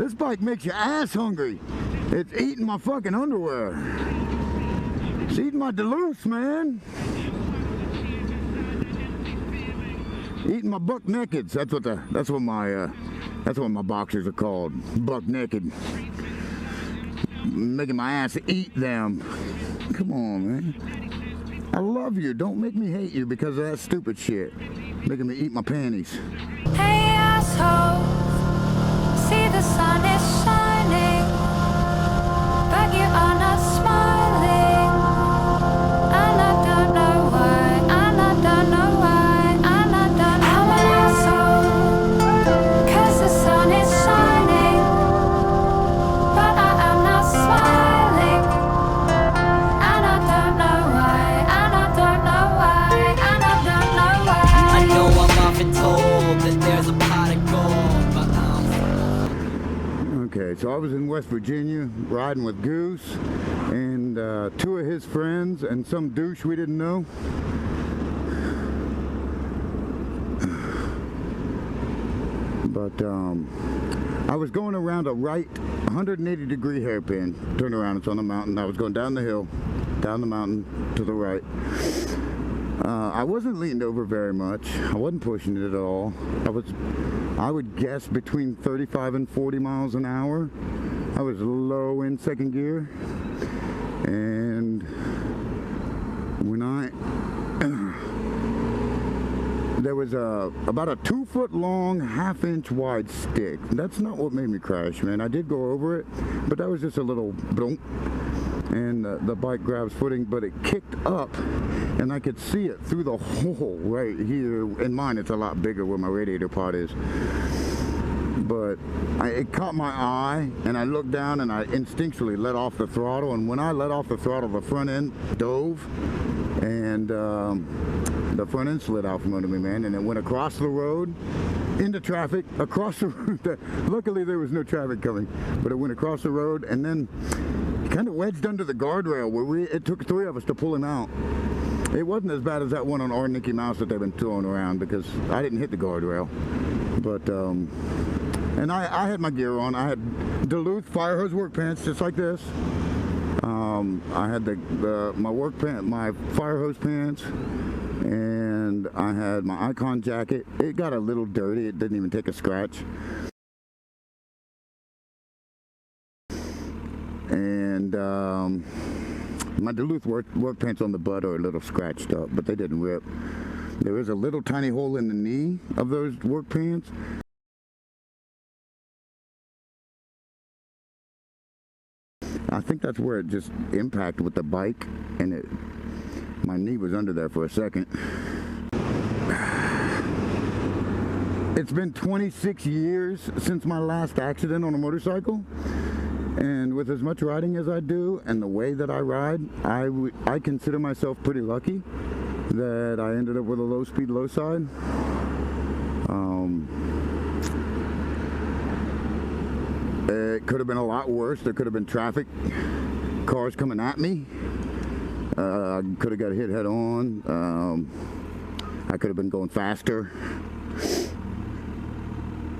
This bike makes your ass hungry. It's eating my fucking underwear. It's eating my Duluth, man. Eating my buck nakeds. That's what my boxers are called. Buck naked. Making my ass eat them. Come on, man. I love you. Don't make me hate you because of that stupid shit. Making me eat my panties. Hey asshole, see the sun is shining, but you are not smiling. And I don't know why, and I don't know why, and I don't know why. I'm an asshole, 'cause the sun is shining, but I am not smiling. And I don't know why, and I don't know why, and I don't know why. I know I'm often told that there's a pot of gold, but Okay, so I was in West Virginia riding with Goose and two of his friends and some douche we didn't know. But I was going around a right 180-degree hairpin. Turn around, it's on the mountain. I was going down the hill, down the mountain to the right. I wasn't leaned over very much. I wasn't pushing it at all. I would guess between 35 and 40 miles an hour. I was low in second gear. And when there was about a 2-foot long, 1/2-inch wide stick. That's not what made me crash, man. I did go over it, but that was just a little blunk. And the bike grabs footing, but it kicked up and I could see it through the hole right here. In mine it's a lot bigger where my radiator pod is, but it caught my eye and I looked down and I instinctually let off the throttle, and when I let off the throttle the front end dove and the front end slid out from under me, man, and it went across the road into traffic, across the road. Luckily there was no traffic coming, but it went across the road and then kind of wedged under the guardrail where it took 3 of us to pull him out. It wasn't as bad as that one on our Mickey Mouse that they've been throwing around because I didn't hit the guardrail. But and I had my gear on. I had Duluth fire hose work pants just like this. I had my fire hose pants, and I had my Icon jacket. It got a little dirty. It didn't even take a scratch. And my Duluth work pants on the butt are a little scratched up, but they didn't rip. There is a little tiny hole in the knee of those work pants. I think that's where it just impacted with the bike, and my knee was under there for a second. It's been 26 years since my last accident on a motorcycle. And with as much riding as I do and the way that I ride, I consider myself pretty lucky that I ended up with a low speed, low side. It could have been a lot worse. There could have been traffic, cars coming at me. I could have got hit head on. I could have been going faster.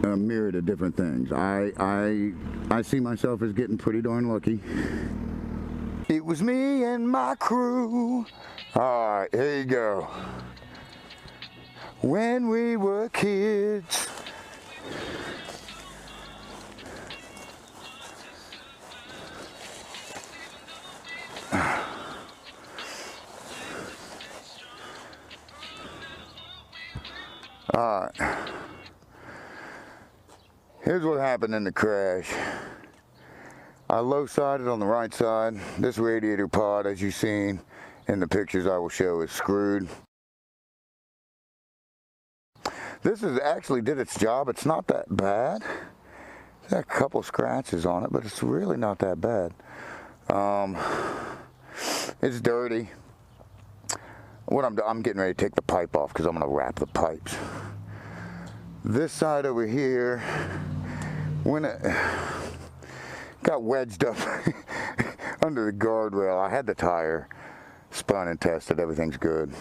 A myriad of different things. I see myself as getting pretty darn lucky. It was me and my crew. All right, here you go. When we were kids. All right. Here's what happened in the crash. I low-sided on the right side. This radiator pod, as you've seen in the pictures I will show, is screwed. This actually did its job. It's not that bad. There's got a couple scratches on it, but it's really not that bad. It's dirty. What I'm getting ready to take the pipe off because I'm going to wrap the pipes. This side over here, when it got wedged up under the guardrail, I had the tire spun and tested. Everything's good.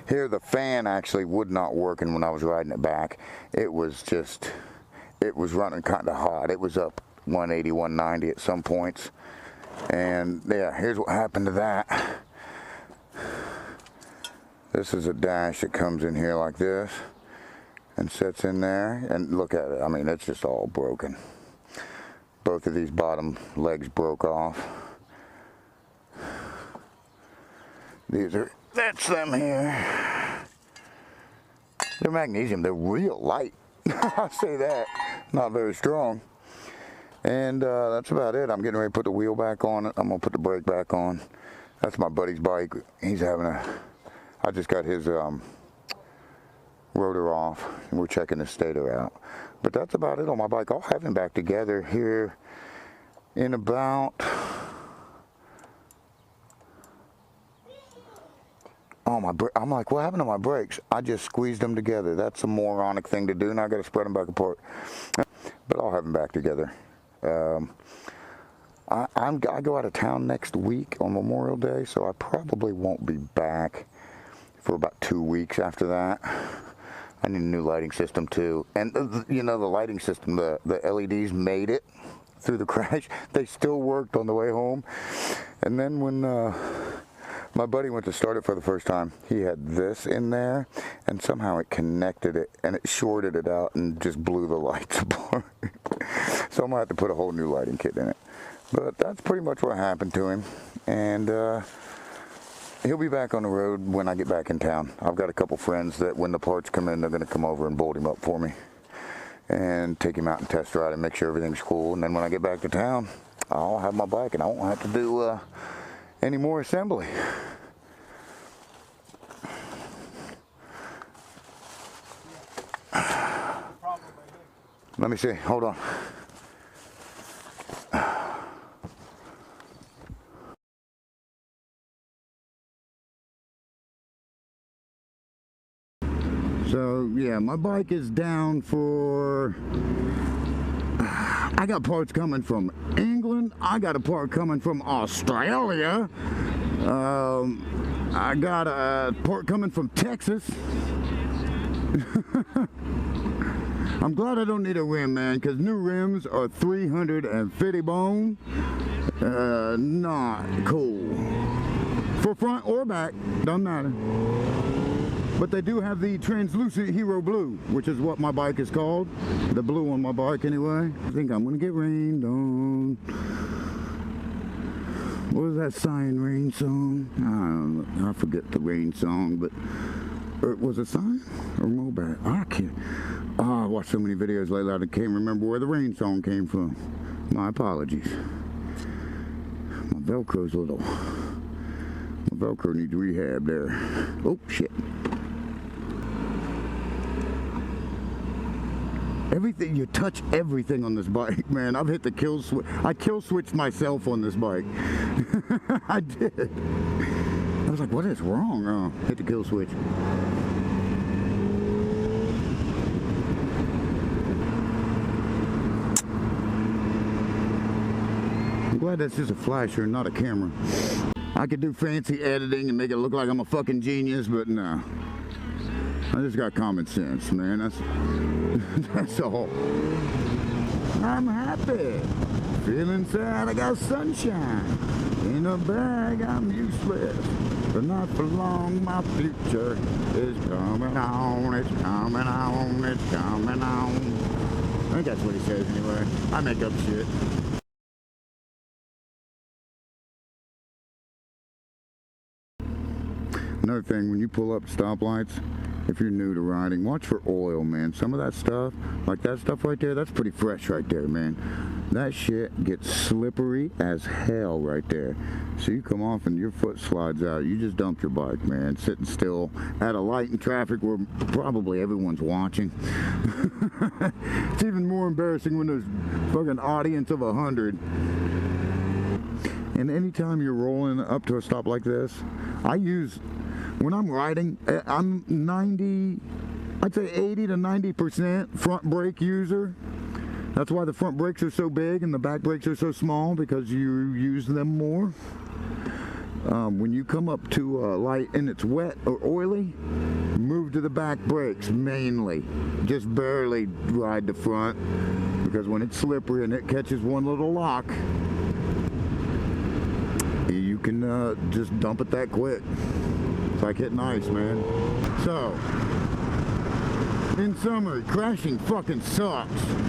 Here the fan actually would not work, and when I was riding it back, it was just, it was running kind of hot. It was up 180, 190 at some points. And yeah, here's what happened to that. This is a dash that comes in here like this and sits in there, and look at it. I mean, it's just all broken. Both of these bottom legs broke off. That's them here. They're magnesium, they're real light. I'll say that, not very strong. And that's about it. I'm getting ready to put the wheel back on it. I'm gonna put the brake back on. That's my buddy's bike. He's having I just got his rotor off, and we're checking the stator out. But that's about it on my bike. I'll have him back together here in about, I'm like, what happened to my brakes? I just squeezed them together. That's a moronic thing to do, and I got to spread them back apart. But I'll have them back together. I go out of town next week on Memorial Day, so I probably won't be back for about 2 weeks after that. I need a new lighting system too. And you know, the lighting system, the LEDs made it through the crash. They still worked on the way home. And then when my buddy went to start it for the first time, he had this in there, and somehow it connected it, and it shorted it out and just blew the lights apart. So I'm gonna have to put a whole new lighting kit in it. But that's pretty much what happened to him. And he'll be back on the road when I get back in town. I've got a couple friends that when the parts come in, they're gonna come over and bolt him up for me and take him out and test ride and make sure everything's cool. And then when I get back to town, I'll have my bike and I won't have to do any more assembly. Let me see, hold on. So yeah, my bike is down for, I got parts coming from England, I got a part coming from Australia, I got a part coming from Texas. I'm glad I don't need a rim, man, because new rims are 350 bone. Not cool. For front or back, doesn't matter. But they do have the translucent Hero Blue, which is what my bike is called. The blue on my bike anyway. I think I'm gonna get rained on. What was that Sign Rain song? I don't know. I forget the rain song, but was it Sign or Mobat? I can't. Oh, I watched so many videos lately I can't remember where the rain song came from. My apologies. My Velcro's a little. My Velcro needs rehab there. Oh shit. Everything, you touch everything on this bike, man. I've hit the kill switch. I kill switched myself on this bike. I did. I was like, what is wrong? Oh, hit the kill switch. I'm glad that's just a flasher and not a camera. I could do fancy editing and make it look like I'm a fucking genius, but no. I just got common sense, man. That's all. I'm happy. Feeling sad, I got sunshine. In a bag, I'm useless. But not for long, my future is coming on. It's coming on. It's coming on. I think that's what he says anyway. I make up shit. Another thing, when you pull up stoplights, if you're new to riding, watch for oil, man. Some of that stuff, like that stuff right there, that's pretty fresh right there, man. That shit gets slippery as hell right there. So you come off and your foot slides out. You just dumped your bike, man. Sitting still at a light in traffic where probably everyone's watching. It's even more embarrassing when there's fucking audience of 100. And anytime you're rolling up to a stop like this, when I'm riding, I'm 80 to 90% front brake user. That's why the front brakes are so big and the back brakes are so small, because you use them more. When you come up to a light and it's wet or oily, Move to the back brakes mainly. Just barely ride the front, because when it's slippery and it catches one little lock, you can just dump it that quick. It's like hitting ice, man. So, in summary, crashing fucking sucks.